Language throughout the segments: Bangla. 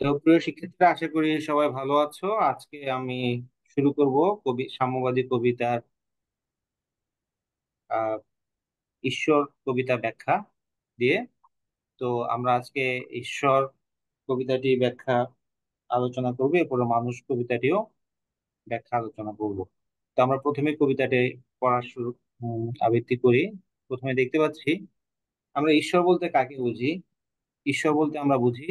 তো প্রিয় শিক্ষার্থীরা, আশা করি সবাই ভালো আছো। আজকে আমি শুরু করব সাম্যবাদী কবিতার আহ ঈশ্বর কবিতা ব্যাখ্যা দিয়ে। তো আমরা আজকে ঈশ্বর কবিতাটি ব্যাখ্যা আলোচনা করবো, এরপরে মানুষ কবিতাটিও ব্যাখ্যা আলোচনা করব। তো আমরা প্রথমে কবিতাটি পড়া শুরু আবৃত্তি করি। প্রথমে দেখতে পাচ্ছি, আমরা ঈশ্বর বলতে কাকে বুঝি। ঈশ্বর বলতে আমরা বুঝি,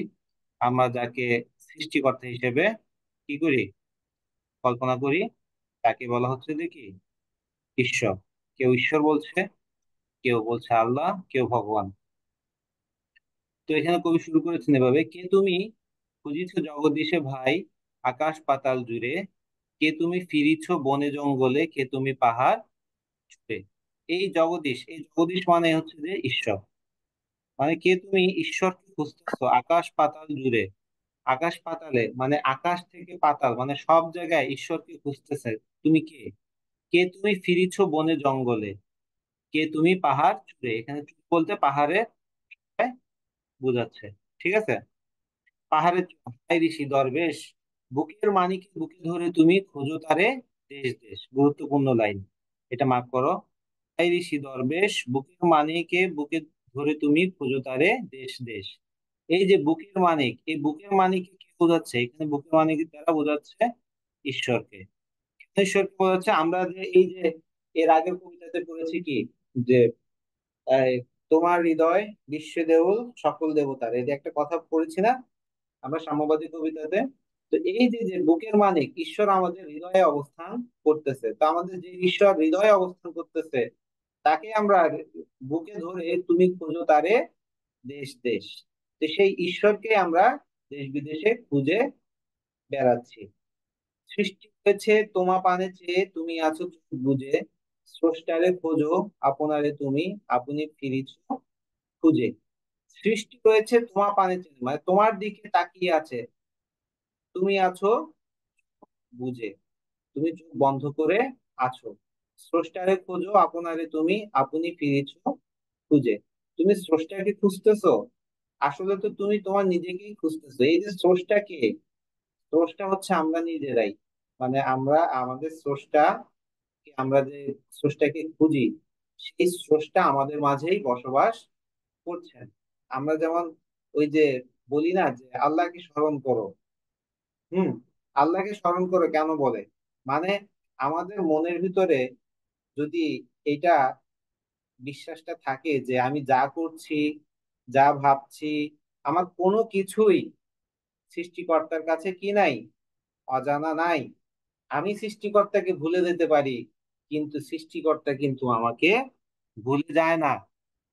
আমরা যাকে সৃষ্টিকর্তা হিসেবে কি করি, কল্পনা করি, তাকে বলা হচ্ছে যে কি, ঈশ্বর। কেউ ঈশ্বর বলছে, কেউ বলছে আল্লাহ, কেউ ভগবান। তো এখানে কবি শুরু করেছেন এভাবে: কে তুমি খুঁজিছ জগদীশে ভাই, আকাশ পাতাল জুড়ে, কে তুমি ফিরিছ বনে জঙ্গলে, কে তুমি পাহাড় চূড়ে। এই জগদীশ মানে হচ্ছে যে ঈশ্বর। মানে কে তুমি ঈশ্বরকে খুঁজতেছো আকাশ পাতাল জুড়ে। আকাশ পাতালে মানে আকাশ থেকে পাতাল, মানে সব জায়গায় ঈশ্বরকে খুঁজতেছে। তুমি কে? কে তুমি ফিরিছ বনে জঙ্গলে, কে তুমি পাহাড় চূড়ে। এখানে চূড় বলতে পাহাড়ে বোঝাচ্ছে। ঠিক আছে। পাহাড়ে চূড়ায় ঋষি দরবেশ, বুকের মানিকে বুকে ধরে তুমি খোঁজো তারে দেশ দেশ। গুরুত্বপূর্ণ লাইন, এটা মার্ক করো। এই ঋষি দরবেশ, বুকের মানিকে বুকে ধরে তুমি খোঁজো তারে দেশ দেশ। এই যে বুকের মানিক, এই বুকের মানিক কে বোঝাচ্ছে? এখানে বুকের মানিক দ্বারা বোঝাচ্ছে ঈশ্বরকে। ঈশ্বরকে বোঝাচ্ছে। আমরা যে এই যে এর আগের কবিতাতে পড়েছি কি, যে এই তোমার হৃদয় বিশ্ব দেউল সকল দেবতার, এই যে একটা কথা পড়েছি না আমরা সাম্যবাদী কবিতাতে। তো এই যে যে বুকের মানিক ঈশ্বর আমাদের হৃদয়ে অবস্থান করতেছে, তো আমাদের যে ঈশ্বর হৃদয়ে অবস্থান করতেছে তাকে আমরা বুকে ধরে তুমি খোঁজো তারে দেশ দেশ। তো সেই ঈশ্বরকে আমরা দেশ বিদেশে খুঁজে বেড়াচ্ছি। সৃষ্টি হয়েছে তোমা পানে চেয়ে, তুমি আছো চোখ বুজে, স্রষ্টারে খোঁজো আপনারে তুমি, আপনি ফিরিছ খুঁজে। সৃষ্টি হয়েছে তোমা পানে চেয়ে, মানে তোমার দিকে তাকিয়ে আছে, তুমি আছো বুঝে, তুমি চোখ বন্ধ করে আছো। স্রষ্টারে খোঁজো আপনারে তুমি, আপনি ফিরিছ খুঁজে। তুমি স্রষ্টাকে খুঁজতেছো, আসলে তো তুমি তোমার নিজেকেই খুঁজতেছো। এই যে স্রষ্টা কে? স্রষ্টা হচ্ছে আমরা নিজেরাই। মানে আমরা আমাদের স্রষ্টা, আমরা যে স্রষ্টাকে খুঁজি, সেই স্রষ্টা আমাদের মাঝেই বসবাস করছেন। আমরা যেমন ওই যে বলি না যে আল্লাহকে স্মরণ করো। হুম। আল্লাহকে স্মরণ করো কেন বলে? মানে আমাদের মনের ভিতরে যদি এটা বিশ্বাসটা থাকে যে আমি যা করছি, যা ভাবছি, আমার কোনো কিছুই সৃষ্টিকর্তার কাছে কি নাই, অজানা নাই। আমি সৃষ্টিকর্তাকে ভুলে যেতে পারি, কিন্তু সৃষ্টিকর্তা কিন্তু আমাকে ভুলে যায় না।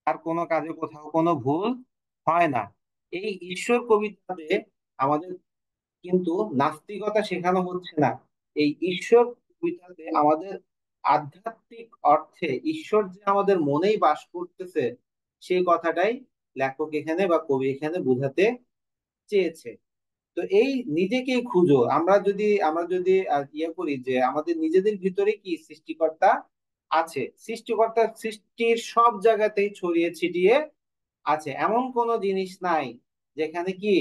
আর কোনো কাজে কোথাও কোনো ভুল হয় না। এই ঈশ্বর কবিতাতে আমাদের কিন্তু নাস্তিকতা শেখানো হচ্ছে না। এই ঈশ্বর কবিতাতে আমাদের আধ্যাত্মিক অর্থে ঈশ্বর যে আমাদের মনেই বাস করতেছে, সেই কথাটাই লেখক এখানে বা কবি এখানে বোঝাতে চেয়েছে। তো এই নিজেকেই খুঁজো, আমরা যদি ইয়ে করি যে আমাদের নিজেদের ভিতরে কি সৃষ্টিকর্তা আছে। সৃষ্টিকর্তা সৃষ্টির সব জায়গাতেই ছড়িয়ে ছিটিয়ে আছে, এমন কোনো জিনিস নাই যেখানে কি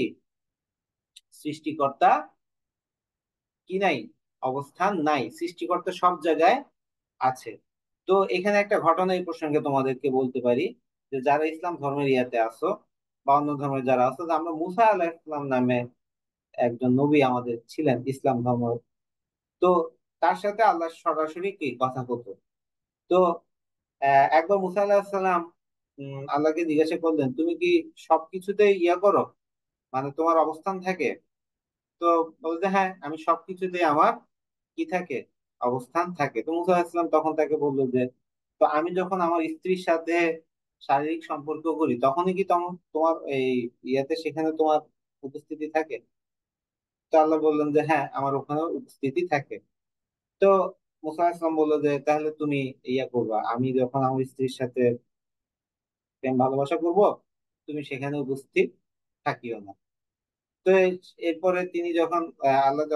সৃষ্টিকর্তা কি নাই, অবস্থান নাই। সৃষ্টিকর্তা সব জায়গায় আছে। তো এখানে একটা ঘটনা এই প্রসঙ্গে তোমাদেরকে বলতে পারি, যে যারা ইসলাম ধর্মের ইয়াতে আছো বা অন্য ধর্মের যারা আছো, যে আমরা মুসা আলাইহিস সালাম নামে একজন নবী আমাদের ছিলেন ইসলাম ধর্ম। তো তার সাথে আল্লাহ সরাসরি কি কথা হতো। তো একবার মুসা আলাইহিস সালাম আল্লাহকে জিজ্ঞাসা করলেন, তুমি কি সবকিছুতে ইয়া করো, মানে তোমার অবস্থান থাকে? তো বলতে হ্যাঁ, আমি সবকিছুতে আমার কি থাকে, অবস্থান থাকে। তো মুসা আলাইহিস সালাম তখন তাকে বললো যে, তো আমি যখন আমার স্ত্রীর সাথে শারীরিক সম্পর্ক করি তখনই কি তোমার এই ইয়াতে সেখানে তোমার উপস্থিতি থাকে? তো আল্লাহ বললেন যে হ্যাঁ, আমার ওখানে উপস্থিতি থাকে। তো মুসা আলাইহিস সালাম বললো যে তাহলে তুমি ইয়া করবা, আমি যখন আমার স্ত্রীর সাথে প্রেম ভালোবাসা করব, তুমি সেখানে উপস্থিত থাকিও না। তো এরপরে তিনি যখন আল্লাহ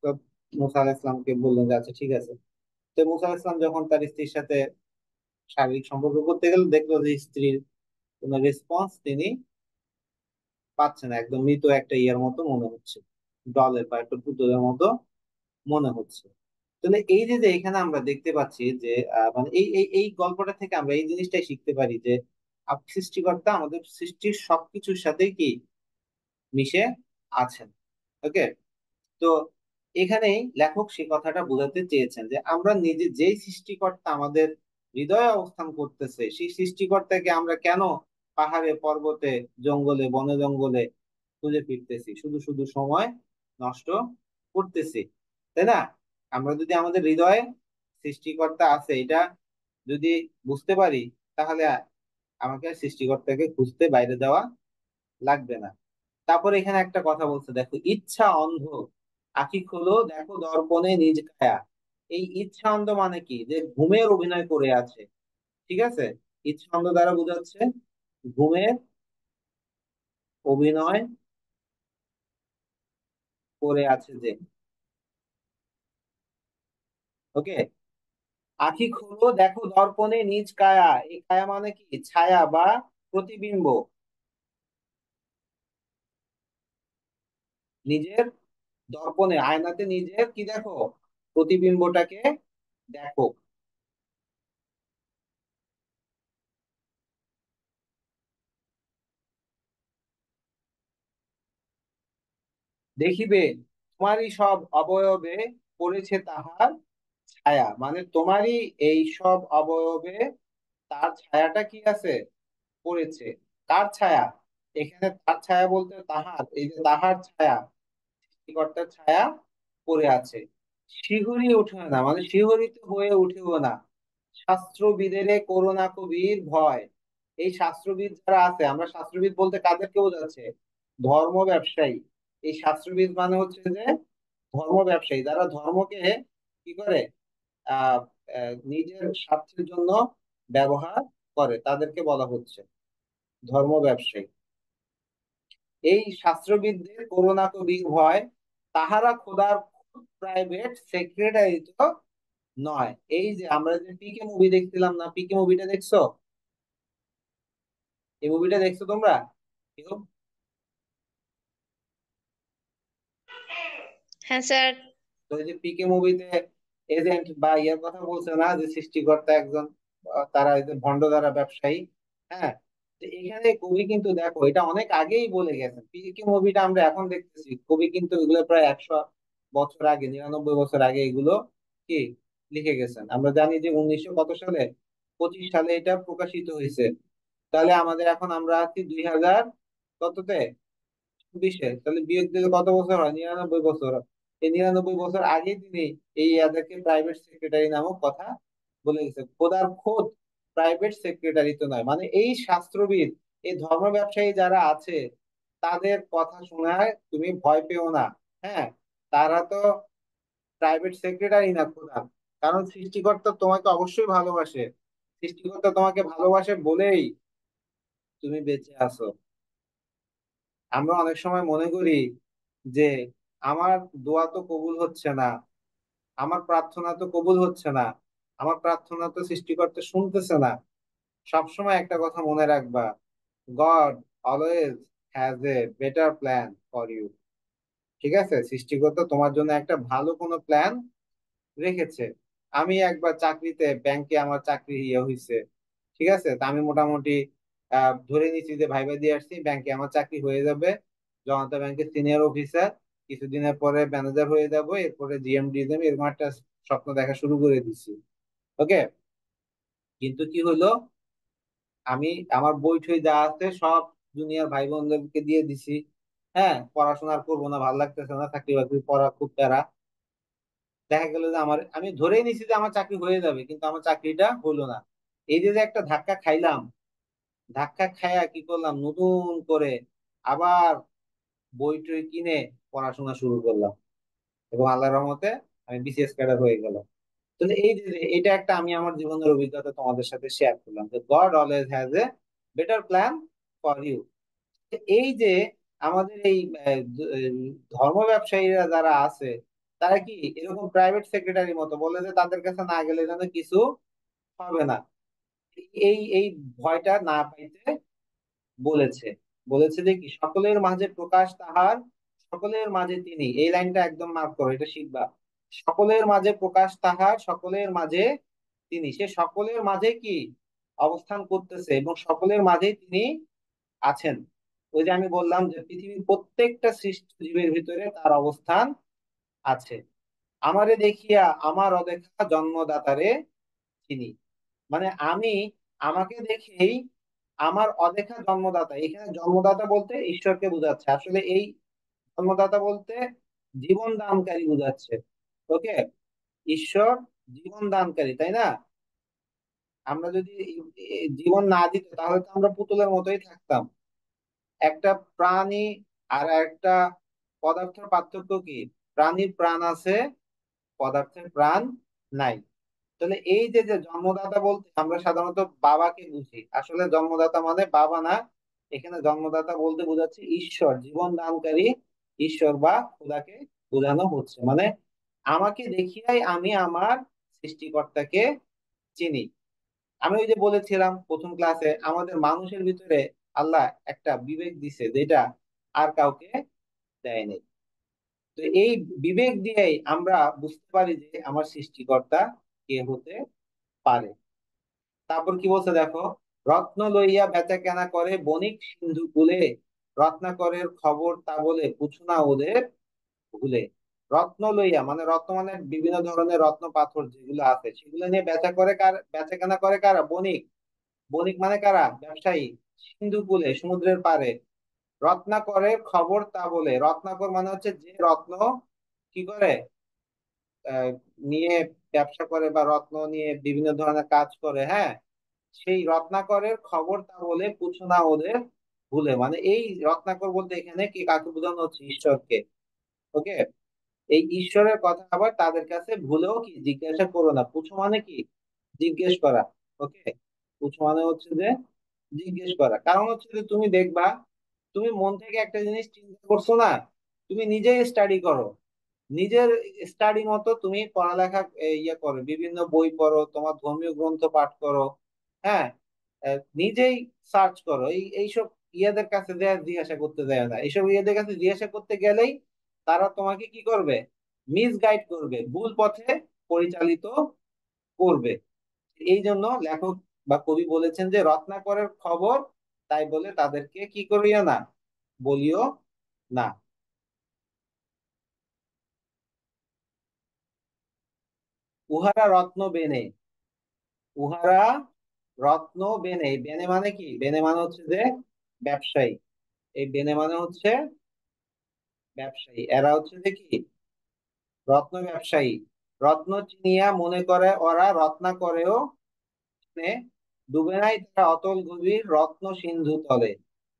তো মুসা আলাইহিস সালামকে বললেন যে আচ্ছা ঠিক আছে। তো মুসা আলাইহিস সালাম যখন তার স্ত্রীর সাথে শারীরিক সম্পর্ক করতে গেল, দেখলো যে স্ত্রীর কোনো রেসপন্স তিনি পাচ্ছে না, একদম মৃত একটা ইয়ার মতো মনে হচ্ছে, ডলের বা একটা পুতুলের মতো মনে হচ্ছে। তাহলে এই যে যে এখানে আমরা দেখতে পাচ্ছি যে মানে এই গল্পটা থেকে আমরা এই জিনিসটাই শিখতে পারি যে সৃষ্টিকর্তা আমাদের সৃষ্টির সবকিছুর সাথেই কি মিশে আছেন। ওকে। তো এখানেই লেখক সে কথাটা বোঝাতে চেয়েছেন যে আমরা নিজে যেই সৃষ্টিকর্তা আমাদের হৃদয়ে অবস্থান করতেছে, সেই সৃষ্টিকর্তাকে আমরা কেন পাহাড়ে পর্বতে জঙ্গলে বনে জঙ্গলে খুঁজে ফিরতেছি, শুধু শুধু সময় নষ্ট করতেছি, তাই না? আমরা যদি আমাদের হৃদয়ে সৃষ্টিকর্তা আছে এটা যদি বুঝতে পারি, তাহলে আমাকে আর সৃষ্টিকর্তাকে খুঁজতে বাইরে যাওয়া লাগবে না। তারপর এখানে একটা কথা বলছে, দেখো, ইচ্ছা অন্ধ, আখি খোলো দেখো দর্পণে নিজ কায়া। এই ইচ্ছা অন্ধ মানে কি, যে ঘুমের অভিনয় করে আছে। ঠিক আছে, ইচ্ছা অন্ধ দ্বারা বোঝাচ্ছে ঘুমের অভিনয় করে আছে যে। ওকে। আখি খোলো দেখো দর্পণে নিজ কায়া, এই কায়া মানে কি, ছায়া বা প্রতিবিম্ব। নিজের দর্পণে আয়নাতে নিজের কি দেখো, প্রতিবিম্বটাকে দেখো। দেখিবে তোমারই সব অবয়বে পড়েছে তাহার ছায়া, মানে তোমারই এই সব অবয়বে তার ছায়াটা কি আছে, পড়েছে। কার ছায়া? এখানে তার ছায়া বলতে তাহার, এই যে তাহার ছায়া, সৃষ্টিকর্তার ছায়া পড়ে আছে। শিহরিয়ে উঠে না মানে শিহরিত হয়ে উঠেও না, শাস্ত্রবিদের করোনা কবির ভয়। এই শাস্ত্রবিদ যারা আছে, আমরা শাস্ত্রবিদ বলতে কাদেরকে বোঝাচ্ছে, ধর্ম ব্যবসায়ী। এই শাস্ত্রবিদ মানে হচ্ছে যে ধর্ম ব্যবসায়ী, যারা ধর্মকে কি করে, আহ নিজের স্বার্থের জন্য ব্যবহার করে, তাদেরকে বলা হচ্ছে ধর্ম ব্যবসায়ী। এই শাস্ত্রবিদদের করোনা কবির ভয়, তাহারা খোদার প্রাইভেট সেক্রেটারি তো নয়। এই যে আমরা যে পিকে মুভি দেখছিলাম না, পিকে মুভিটা দেখছো? এই মুভিটা দেখছো তোমরা কেউ? হ্যাঁ স্যার। তো এই যে পিকে মুভিতে এজেন্ট বা ইয়ের কথা বলছে না, যে সৃষ্টিকর্তা একজন, তারা এই যে ভণ্ড দ্বারা ব্যবসায়ী। হ্যাঁ। তো এখানে কবি কিন্তু দেখো এটা অনেক আগেই বলে গেছেন, পিকে মুভিটা আমরা এখন দেখতেছি, কবি কিন্তু এগুলো প্রায় 100 বছর আগে, 99 বছর আগে এগুলো কি লিখে গেছেন। আমরা জানি যে 1900 কত সালে, 25 সালে এটা প্রকাশিত হয়েছে। তাহলে আমাদের এখন আমরা আছি 2000 কততে, 20-এ, তাহলে বিয়োগ দিলে কত বছর হয়, 99 বছর। এই 99 বছর আগে তিনি এই ইয়াদেরকে প্রাইভেট সেক্রেটারি নামক কথা বলে গেছে। খোদার খোদ প্রাইভেট সেক্রেটারি তো নয়, মানে এই শাস্ত্রবিদ, এই ধর্ম ব্যবসায়ী যারা আছে, তাদের কথা শোনায় তুমি ভয় পেও না। হ্যাঁ, তারা তো প্রাইভেট সেক্রেটারি না খোদা, কারণ সৃষ্টিকর্তা তোমাকে অবশ্যই ভালোবাসে। সৃষ্টিকর্তা তোমাকে ভালোবাসে বলেই তুমি বেঁচে আছো। আমরা অনেক সময় মনে করি যে আমার দোয়া তো কবুল হচ্ছে না, আমার প্রার্থনা তো কবুল হচ্ছে না, আমার প্রার্থনা তো সৃষ্টিকর্তা শুনতেছে না। সবসময় একটা কথা মনে রাখবা, God always has a better plan for you. ঠিক আছে, সৃষ্টিকর্তা তোমার জন্য একটা ভালো কোনো প্ল্যান রেখেছে। আমি একবার চাকরিতে, ব্যাংকে আমার চাকরি ইয়ে হয়েছে। ঠিক আছে, তা আমি মোটামুটি ধরে নিচ্ছি যে ভাইবা দিয়ে আসছি, ব্যাংকে আমার চাকরি হয়ে যাবে, জনতা ব্যাংকের সিনিয়র অফিসার, কিছুদিনের পরে ম্যানেজার হয়ে যাব, এরপরে জিএমডি দেবে, এরকম একটা স্বপ্ন দেখা শুরু করে দিচ্ছি। ওকে। কিন্তু কি হলো, আমি আমার বই টই যা আছে সব জুনিয়র ভাই বোনদেরকে দিয়ে দিছি। হ্যাঁ, পড়াশোনা আর করবো না, ভালো লাগতেছে না, চাকরি বাকরি পড়া খুব প্যারা। দেখা গেল যে আমি ধরেই নিছি যে আমার চাকরি হয়ে যাবে, কিন্তু আমার চাকরিটা হলো না। এই যে যে একটা ধাক্কা খাইলাম, ধাক্কা খায়া কি করলাম, নতুন করে আবার বই টই কিনে পড়াশোনা শুরু করলাম, এবং আল্লাহর রহমতে আমি বিসিএস ক্যাডার হয়ে গেলাম। তাহলে এই যে এটা একটা আমি আমার জীবনের অভিজ্ঞতা তোমাদের সাথে শেয়ার করলাম, যে God always has a better plan for you. এই যে আমাদের এই ধর্ম ব্যবসায়ীরা যারা আছে, তারা কি এরকম প্রাইভেট সেক্রেটারির মতো বলে যে তাদের কাছে না গেলে যেন কিছু হবে না, এই এই ভয়টা না পাইতে বলেছে। বলেছে যে কি, সকলের মাঝে প্রকাশ তাহার, সকলের মাঝে তিনি। এই লাইনটা একদম মার্ক করো, এটা শিখবা। সকলের মাঝে প্রকাশ তাহার, সকলের মাঝে তিনি। সে সকলের মাঝে কি অবস্থান করতেছে এবং সকলের মাঝেই তিনি আছেন। ওই যে আমি বললাম যে পৃথিবীর প্রত্যেকটা সৃষ্ট জীবের ভিতরে তার অবস্থান আছে। আমারে দেখিয়া আমার অদেখা জন্মদাতারে চিনি। মানে আমি, আমাকে দেখেই আমার অদেখা জন্মদাতা, এখানে জন্মদাতা বলতে ঈশ্বরকে বোঝাচ্ছে। আসলে এই জন্মদাতা বলতে জীবন দানকারী বোঝাচ্ছে। ওকে, ঈশ্বর জীবন দানকারী, তাই না? আমরা যদি জীবন না দিত তাহলে তো আমরা পুতুলের মতোই থাকতাম। একটা প্রাণী আর একটা পদার্থের পার্থক্য কি? প্রাণীর প্রাণ আছে, পদার্থের প্রাণ নাই। তাহলে এই যে যে জন্মদাতা বলতে আমরা সাধারণত বাবাকে বুঝি, আসলে জন্মদাতা মানে বাবা না। এখানে জন্মদাতা বলতে বোঝাচ্ছে ঈশ্বর, জীবন দানকারী ঈশ্বর বা খোদাকে বোঝানো হচ্ছে। মানে আমাকে দেখিয়াই আমি আমার সৃষ্টিকর্তাকে চিনি। আমি ওই যে বলেছিলাম প্রথম ক্লাসে, আমাদের মানুষের ভিতরে আল্লাহ একটা বিবেক দিছে যেটা আর কাউকে দেয়নি। তো এই বিবেক দিয়েই আমরা বুঝতে পারি যে আমার সৃষ্টিকর্তা কে হতে পারে। তারপর কি বলছে দেখো, রত্ন লইয়া বেচা কেনা করে বণিক সিন্ধু কূলে, রত্নাকরের খবর তা বলে পুছু না ওদের ভুলে। রত্ন লইয়া মানে রত্ন মানে বিভিন্ন ধরনের রত্ন পাথর যেগুলো আছে সেগুলো নিয়ে বেচা কেনা করে কারা? বণিক। বণিক মানে কারা? ব্যবসায়ী। সিন্ধু কূলে সমুদ্রের পাড়ে। রত্নাকরের খবর তা বলে, রত্নাকর মানে হচ্ছে যে রত্ন কি করে, আহ, নিয়ে ব্যবসা করে বা রত্ন নিয়ে বিভিন্ন ধরনের কাজ করে, হ্যাঁ, সেই রত্নাকরের খবর তা বলে পুছো না ওদের ভুলে। মানে এই রত্নাকর বলতে এখানে কি কাকে বোঝানো হচ্ছে? ঈশ্বরকে। ওকে, এই ঈশ্বরের কথা আবার তাদের কাছে ভুলেও কি জিজ্ঞাসা করো না। পুছো মানে কি? জিজ্ঞেস করা। ওকে, পুছো মানে হচ্ছে যে জিজ্ঞেস করা। কারণ হচ্ছে যে তুমি দেখবা, তুমি মন থেকে একটা জিনিস চিন্তা করছো না, তুমি নিজেই স্টাডি করো, নিজের স্টাডি মতো তুমি পড়ালেখা ইয়ে করো, বিভিন্ন বই পড়ো, তোমার ধর্মীয় গ্রন্থ পাঠ করো, হ্যাঁ, নিজেই সার্চ করো। এইসব ইয়েদের কাছে জিজ্ঞাসা করতে দেয় না। এইসব ইয়েদের কাছে জিজ্ঞাসা করতে গেলেই তারা তোমাকে কি করবে? মিসগাইড করবে, ভুল পথে পরিচালিত করবে। এই জন্য লেখক বা কবি বলেছেন যে রত্নাকরের খবর তাই বলে তাদেরকে কি করিও না, বলিও না। উহারা রত্ন বেনে, উহারা রত্ন বেনে। বেনে মানে কি? বেনে মানে হচ্ছে যে ব্যবসায়ী। এই বেনে মানে হচ্ছে ব্যবসায়ী, এরা হচ্ছে যে কি? রত্ন ব্যবসায়ী। রত্ন চিনিয়া মনে করে ওরা রত্না করেও চিনে, ডুবে নাই তারা অতল গভীর রত্ন সিন্ধু তলে।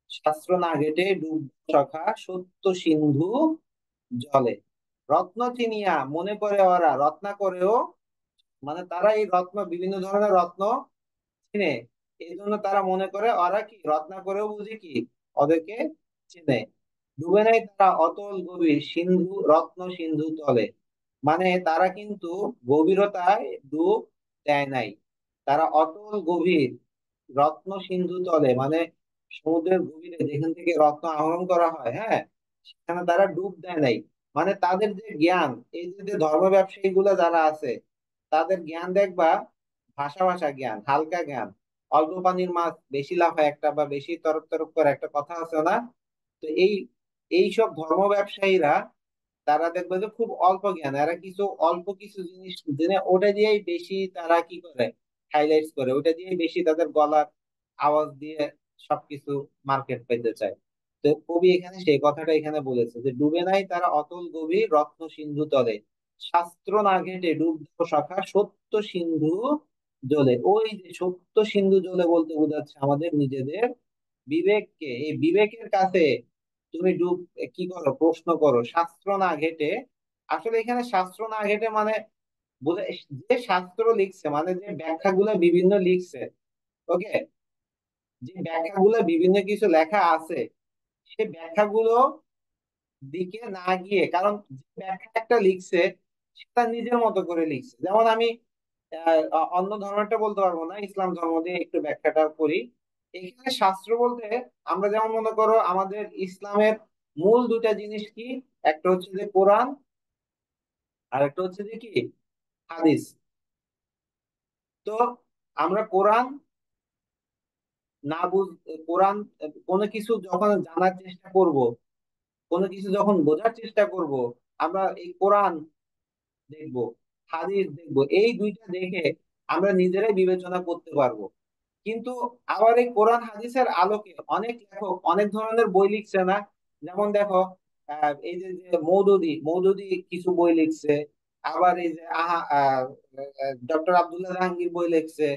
শাস্ত্র না ঘেটে ডুব সখা সত্য সিন্ধু জলে। রত্ন চিনিয়া মনে করে ওরা রত্না করেও, মানে তারা এই রত্ন, বিভিন্ন ধরনের রত্ন চিনে, এই জন্য তারা মনে করে ওরা কি রত্না করেও বুঝি কি ওদেরকে চিনে। ডুবে নাই তারা অতল গভীর সিন্ধু রত্ন সিন্ধু তলে। মানে তারা কিন্তু গভীরতায় ডুব দেয় নাই, তারা অতল গভীর রত্ন সিন্ধু তলে, মানে সমুদ্রের গভীরে যেখান থেকে রত্ন আহরণ করা হয়, হ্যাঁ, সেখানে তারা ডুব দেয় নাই। মানে তাদের যে জ্ঞান, এই যে ধর্ম ব্যবসায়ী গুলা যারা আছে, তাদের জ্ঞান দেখবা ভাষা ভাষা জ্ঞান, হালকা জ্ঞান। অল্প পানির মাছ বেশি লাফায়, একটা বা বেশি তরক তরক করে একটা কথা আছে না? তো এই সব ধর্ম ব্যবসায়ীরা, তারা দেখবে যে খুব অল্প জ্ঞান, এরা কিছু অল্প কিছু জিনিস জেনে ওটা দিয়েই বেশি তারা কি করে, হাইলাইটস করে, ওটা দিয়েই বেশি তাদের গলার আওয়াজ দিয়ে সবকিছু মার্কেট পেতে চায়। তো কবি এখানে সেই কথাটা এখানে বলেছে যে ডুবে নাই তারা অতল গভীর রত্ন সিন্ধু তলে, শাস্ত্র না ঘেটে ডুব দাও সখা সত্য সিন্ধু জলে। ওই যে সত্য সিন্ধু জলে বলতে বোঝাচ্ছে আমাদের নিজেদের বিবেককে। এই বিবেকের কাছে তুমি ডুব কি করো, প্রশ্ন করো, শাস্ত্র না ঘেটে। আসলে এখানে শাস্ত্র না ঘেটে মানে যে শাস্ত্র লিখছে, মানে যে ব্যাখ্যাগুলো বিভিন্ন লিখছে, ওকে, যে ব্যাখ্যাগুলো বিভিন্ন কিছু লেখা আছে, সেই ব্যাখ্যাগুলো দিকে না গিয়ে, কারণ যে ব্যাখ্যা একটা লিখছে সেটা নিজের মতো করে লিখছে। যেমন আমি অন্য ধর্মটা বলতে পারবো না, ইসলাম ধর্ম দিয়ে একটু ব্যাখ্যাটা করি। এখানে শাস্ত্র বলতে আমরা যেমন মনে করো আমাদের ইসলামের মূল দুটা জিনিস কি, একটা হচ্ছে যে কোরআন, আর একটা হচ্ছে যে কি হাদিস। তো আমরা কোরআন না বুঝ কোরআন কোনো কিছু যখন জানার চেষ্টা করব, কোনো কিছু যখন বোঝার চেষ্টা করব, আমরা এই কোরআন দেখবো, হাদিস দেখবো, এই দুইটা দেখে আমরা নিজেরাই বিবেচনা করতে পারবো। কিন্তু আবার এই কোরআন হাদিসের আলোকে অনেক লেখক অনেক ধরনের বই লিখছে না? যেমন দেখো, এই যে যে মৌদুদি কিছু বই লিখছে। আবার এই যে ডক্টর আব্দুল্লাহ জাহাঙ্গীর বই লিখছে।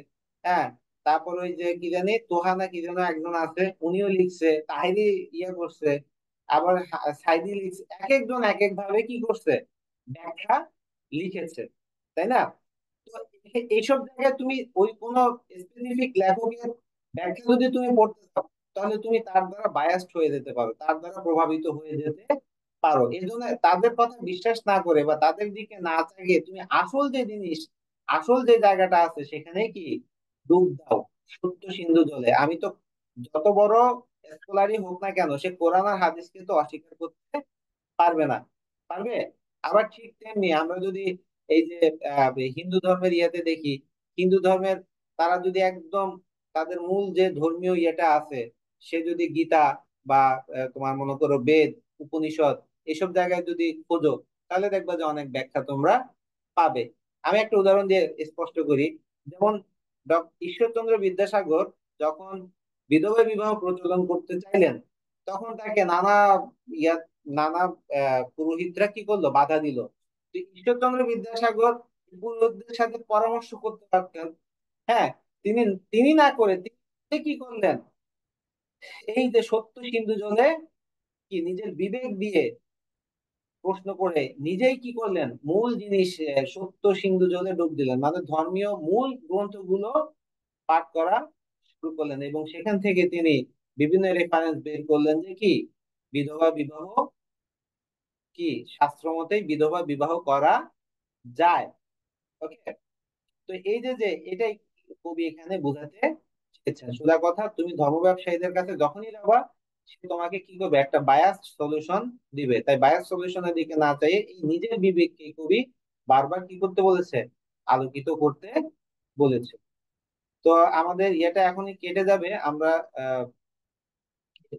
হ্যাঁ, তারপর ওই যে কি জানি তোহানা কি যেন একজন আছে, উনিও লিখছে, তাহিরি ইয়ে করছে। আবার সাইদি লিখছে, এক একজন এক এক ভাবে কি করছে, ব্যাখ্যা লিখেছে, তাই না? তো এইসব জায়গায় তুমি ওই কোনো স্পেসিফিক লেখকের ব্যাখ্যা যদি তুমি পড়তে চাও, তাহলে তুমি তার দ্বারা বায়াসড হয়ে যেতে পারো, তার দ্বারা প্রভাবিত হয়ে যেতে পারো। এই জন্য তাদের কথা বিশ্বাস না করে বা তাদের দিকে না তাকিয়ে তুমি আসল যে জিনিস, আসল যে জায়গাটা আছে সেখানে কি ডুব দাও সত্য সিন্ধু জলে। আমি তো যত বড় স্কলারই হোক না কেন, সে কোরআন আর হাদিসকে তো অস্বীকার করতে পারবে না। পারবে? আবার ঠিক তেমনি আমরা যদি এই যে হিন্দু ধর্মের ইয়েতে দেখি, হিন্দু ধর্মের তারা যদি একদম তাদের মূল যে ধর্মীয় ইয়েটা আছে, সে যদি গীতা বা তোমার মনে করো বেদ, উপনিষদ, এসব জায়গায় যদি খোঁজো, তাহলে দেখবা যে অনেক ব্যাখ্যা তোমরা পাবে। আমি একটা উদাহরণ দিয়ে স্পষ্ট করি। যেমন ঈশ্বরচন্দ্র বিদ্যাসাগর যখন বিধবা বিবাহ প্রচলন করতে চাইলেন, তখন তাকে ইয়া নানা পুরোহিতরা কি করলো, বাধা দিল। তো ঈশ্বরচন্দ্র বিদ্যাসাগর পুরোহিতদের সাথে পরামর্শ করতে পারতেন। হ্যাঁ, তিনি তিনি না করে তিনি কি করলেন, এই যে সত্য সিন্ধু জলে কি নিজের বিবেক দিয়ে প্রশ্ন করে নিজেই কি করলেন, মূল জিনিস সত্য সিন্ধু জলে ডুব দিলেন, মানে ধর্মীয় মূল গ্রন্থগুলো পাঠ করা শুরু করলেন। এবং সেখান থেকে তিনি বিভিন্ন রেফারেন্স বের করলেন যে কি বিধবা বিবাহ কি শাস্ত্র মতেই বিধবা বিবাহ করা যায়। ওকে। তো এই যে যে এটাই কবি এখানে বোঝাতে চেয়েছেন। সোজা কথা, তুমি ধর্ম ব্যবসায়ীদের কাছে যখনই যাবা, সে তোমাকে কি করবে, একটা বায়াস সলিউশন দিবে। তাই বায়াস সলিউশনের দিকে না চাই, এই নিজের বিবেককে কবি বারবার কি করতে বলেছে, আলোকিত করতে বলেছে। তো আমাদের ইয়েটা এখনই কেটে যাবে, আমরা আহ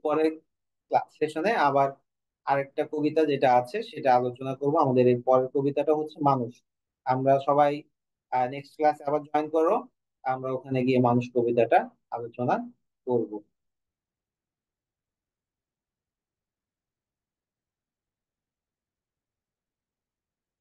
পরের সেশনে আবার আরেকটা কবিতা যেটা আছে সেটা আলোচনা করব। আমাদের এই পরের কবিতাটা হচ্ছে মানুষ। আমরা সবাই নেক্সট ক্লাসে আবার জয়েন করো, আমরা ওখানে গিয়ে মানুষ কবিতাটা আলোচনা করব।